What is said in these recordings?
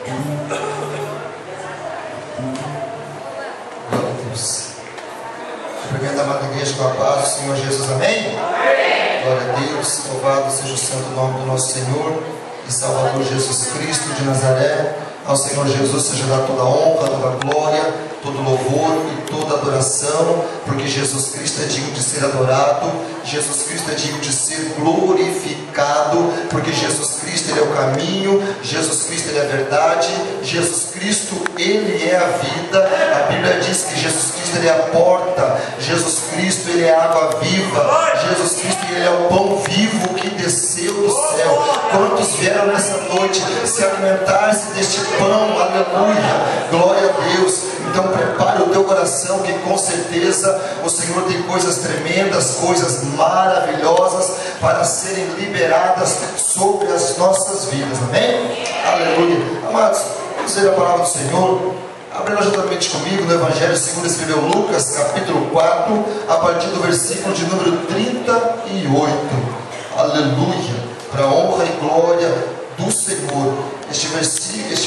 Glória a Deus. Cumprimento a amada igreja com a paz do Senhor Jesus, amém? Amém. Glória a Deus, louvado seja o santo nome do nosso Senhor e Salvador Jesus Cristo de Nazaré. Ao Senhor Jesus seja dada toda a honra, toda a glória, todo louvor e toda adoração, porque Jesus Cristo é digno de ser adorado, Jesus Cristo é digno de ser glorificado, porque Jesus Cristo Ele é o caminho, Jesus Cristo Ele é a verdade, Jesus Cristo Ele é a vida. A Bíblia diz que Jesus Cristo Ele é a porta, Jesus Cristo Ele é a água viva, Jesus Cristo Ele é o pão vivo que desceu do céu. Quantos vieram nessa noite se alimentar-se deste pão? Aleluia, glória a Deus. Então prepare o teu coração, que com certeza o Senhor tem coisas tremendas, coisas maravilhosas para serem liberadas sobre as nossas vidas, amém? Aleluia. Amados, vamos ler a palavra do Senhor. Abra juntamente comigo no Evangelho segundo escreveu Lucas, capítulo 4, a partir do versículo de número 38. Aleluia, para a honra e glória do Senhor. Este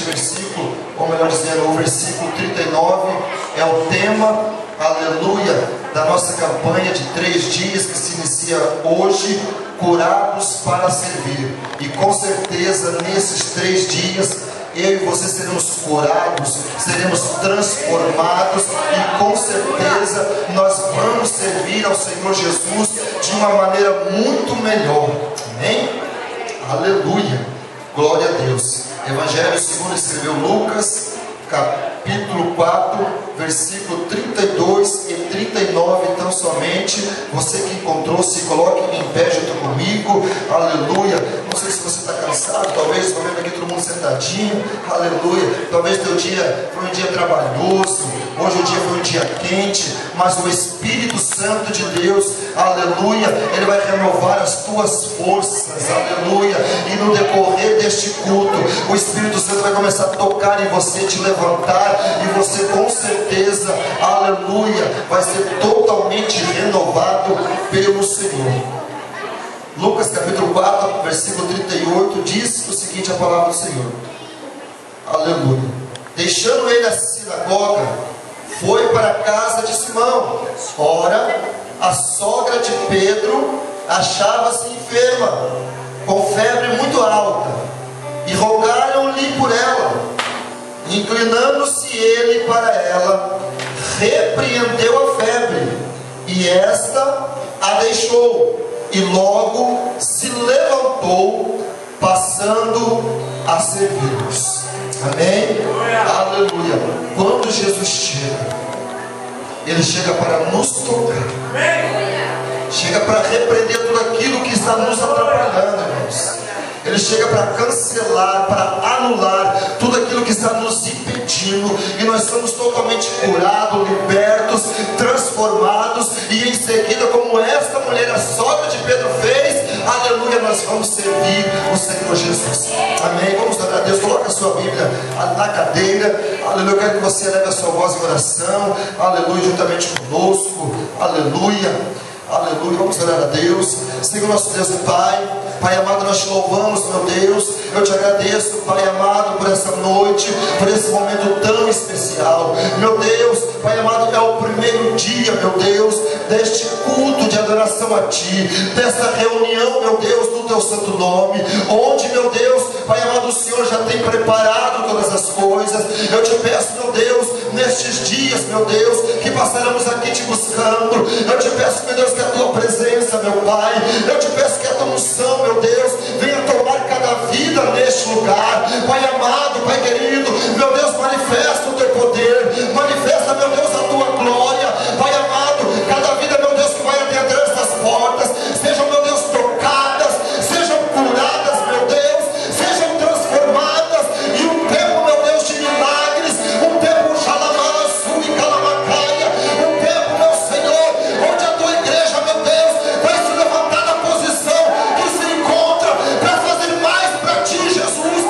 versículo, ou melhor dizendo, o versículo 39 é o tema, aleluia, da nossa campanha de 3 dias que se inicia hoje, curados para servir. E com certeza nesses 3 dias eu e você seremos curados, seremos transformados e com certeza nós vamos servir ao Senhor Jesus de uma maneira muito melhor, amém? Aleluia, glória a Deus. Evangelho segundo escreveu Lucas, capítulo 4, versículo 32 e 39, então somente. Você que encontrou, se coloque em pé junto comigo, aleluia. Não sei se você está cansado, talvez estou vendo aqui todo mundo sentadinho, aleluia. Talvez teu dia foi um dia trabalhoso, hoje o dia foi um dia quente, mas o Espírito Santo de Deus, aleluia, Ele vai renovar as tuas forças, aleluia. E no decorrer deste culto, o Espírito Santo vai começar a tocar em você, te levantar, e você com certeza, aleluia, vai ser totalmente renovado pelo Senhor. Lucas capítulo 4, versículo 38 diz o seguinte, a palavra do Senhor, aleluia. Deixando ele a sinagoga, foi para a casa de Simão. Ora, a sogra de Pedro achava-se enferma, com febre muito alta, e rogaram-lhe por ela. Inclinando-se ele para ela, repreendeu a febre, e esta a deixou, e logo se levantou, passando a servir-los. Amém? Aleluia. Quando Jesus chega, Ele chega para nos tocar, chega para repreender tudo aquilo que está nos atrapalhando, irmãos. Ele chega para cancelar, para anular tudo aquilo que está nos impedindo, e nós somos totalmente curados, libertos, transformados, e em seguida, como esta mulher, a sogra de Pedro fez, aleluia, nós vamos servir o Senhor Jesus, amém? Vamos orar a Deus. Coloca a sua Bíblia na cadeira, aleluia. Eu quero que você eleve a sua voz em oração, aleluia, juntamente conosco, aleluia. Aleluia, vamos orar a Deus. Senhor nosso Deus e Pai amado, nós te louvamos, meu Deus. Eu te agradeço, Pai amado, por essa noite, por esse momento tão especial. Meu Deus, Pai amado, é o primeiro dia, meu Deus, deste culto de adoração a Ti, desta reunião, meu Deus, do Teu santo nome, onde, meu Deus, Pai amado, o Senhor já tem preparado todas as coisas. Eu te peço, meu Deus, nestes dias, meu Deus, que passaremos aqui te buscando, eu te peço, meu Deus, que a Tua presença, meu Pai, eu te peço que a Tua unção, meu Deus, venha tomar cada vida neste lugar. Pai amado, Pai querido, meu Deus, manifesta o Teu poder, manifesta, meu Deus, a Tua glória. Pai amado, cada vida, meu Deus, que vai adentrar estas portas, sejam, meu Deus, tocadas, sejam curadas, meu Deus, sejam transformadas, e um tempo, meu Deus, de milagres, um tempo xalamaçu e calamacaia, um tempo, meu Senhor, onde a Tua igreja, meu Deus, vai se levantar da posição que se encontra para fazer mais para Ti, Jesus,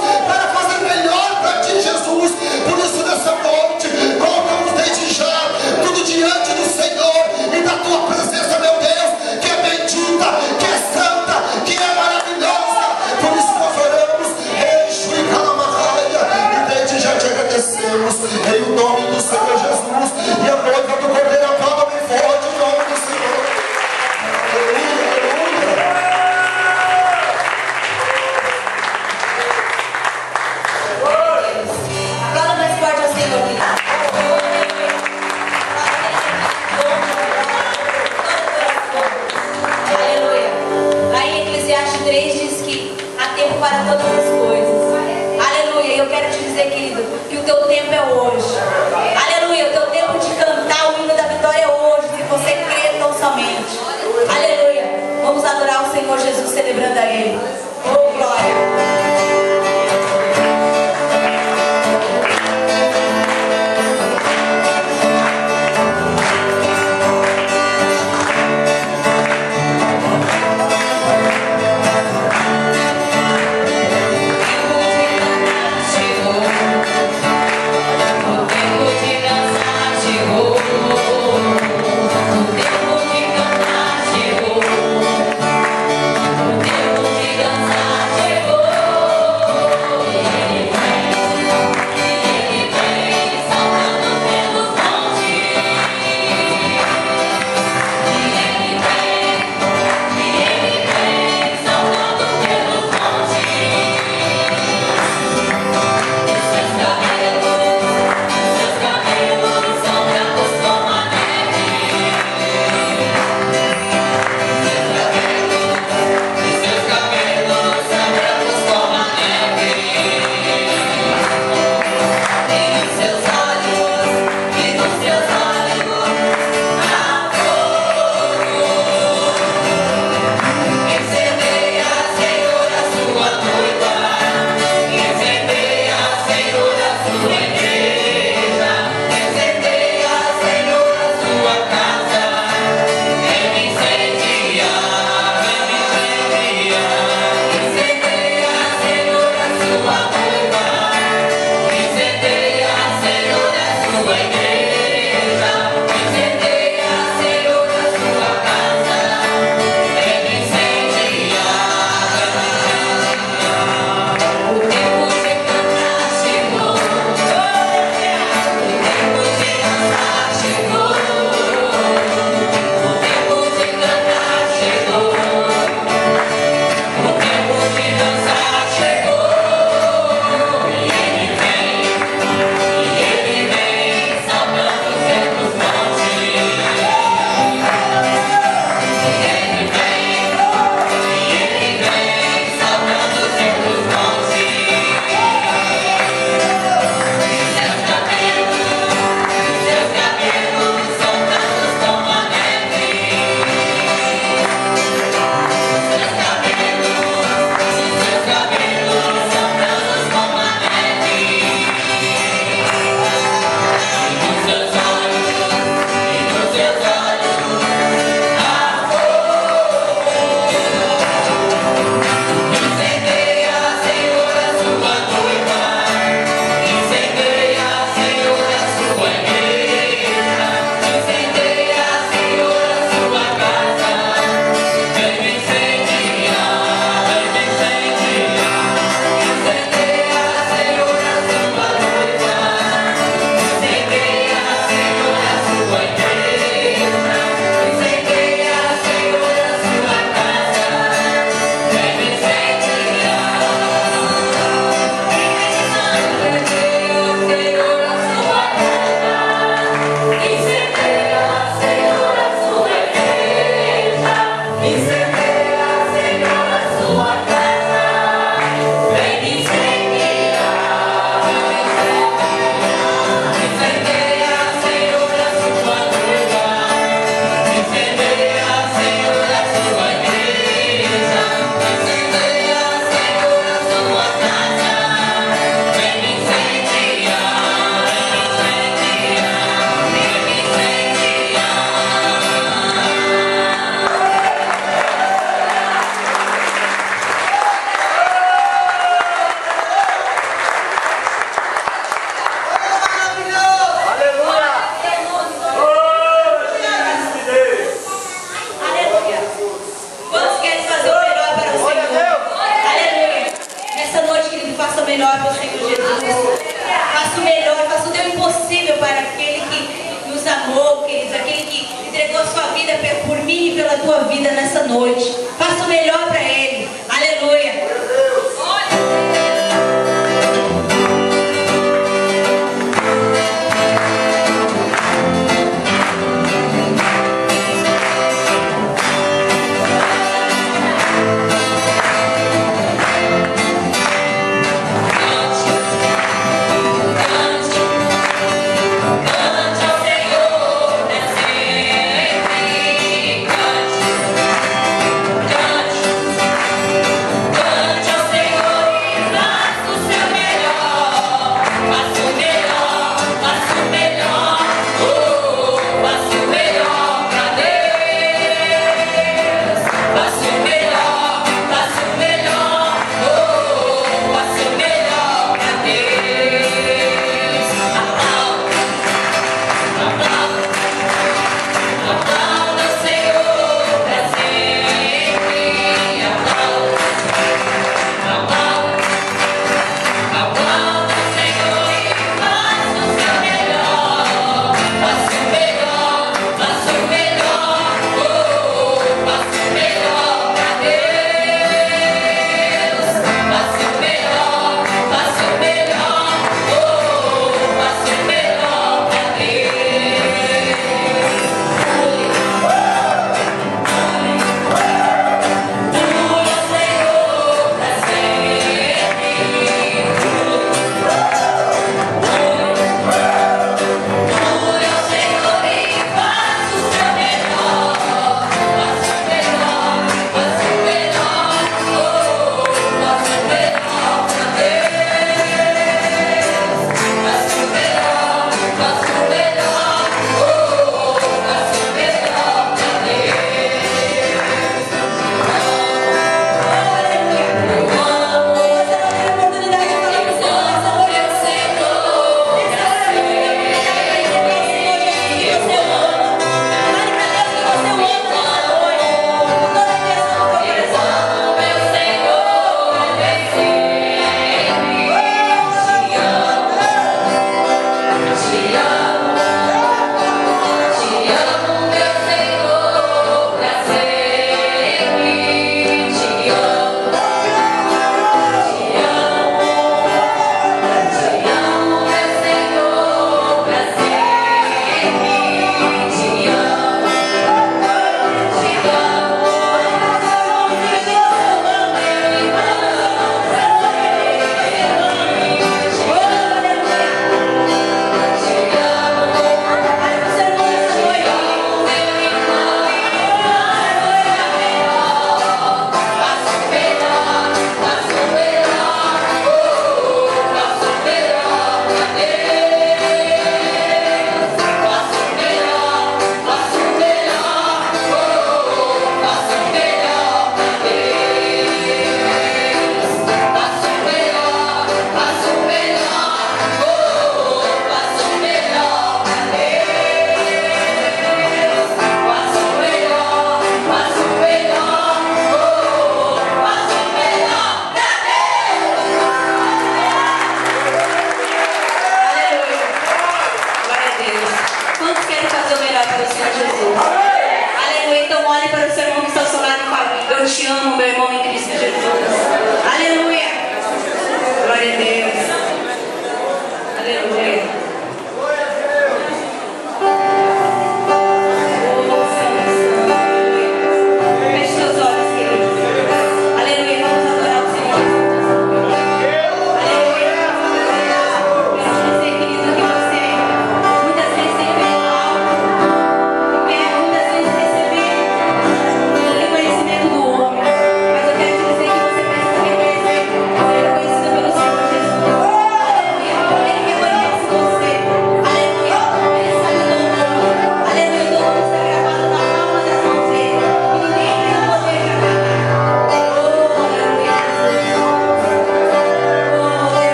Jesus. Faça o melhor, faça o teu impossível para aquele que nos amou, queridos, aquele que entregou a sua vida por mim e pela tua vida nessa noite. Faça o melhor para ele.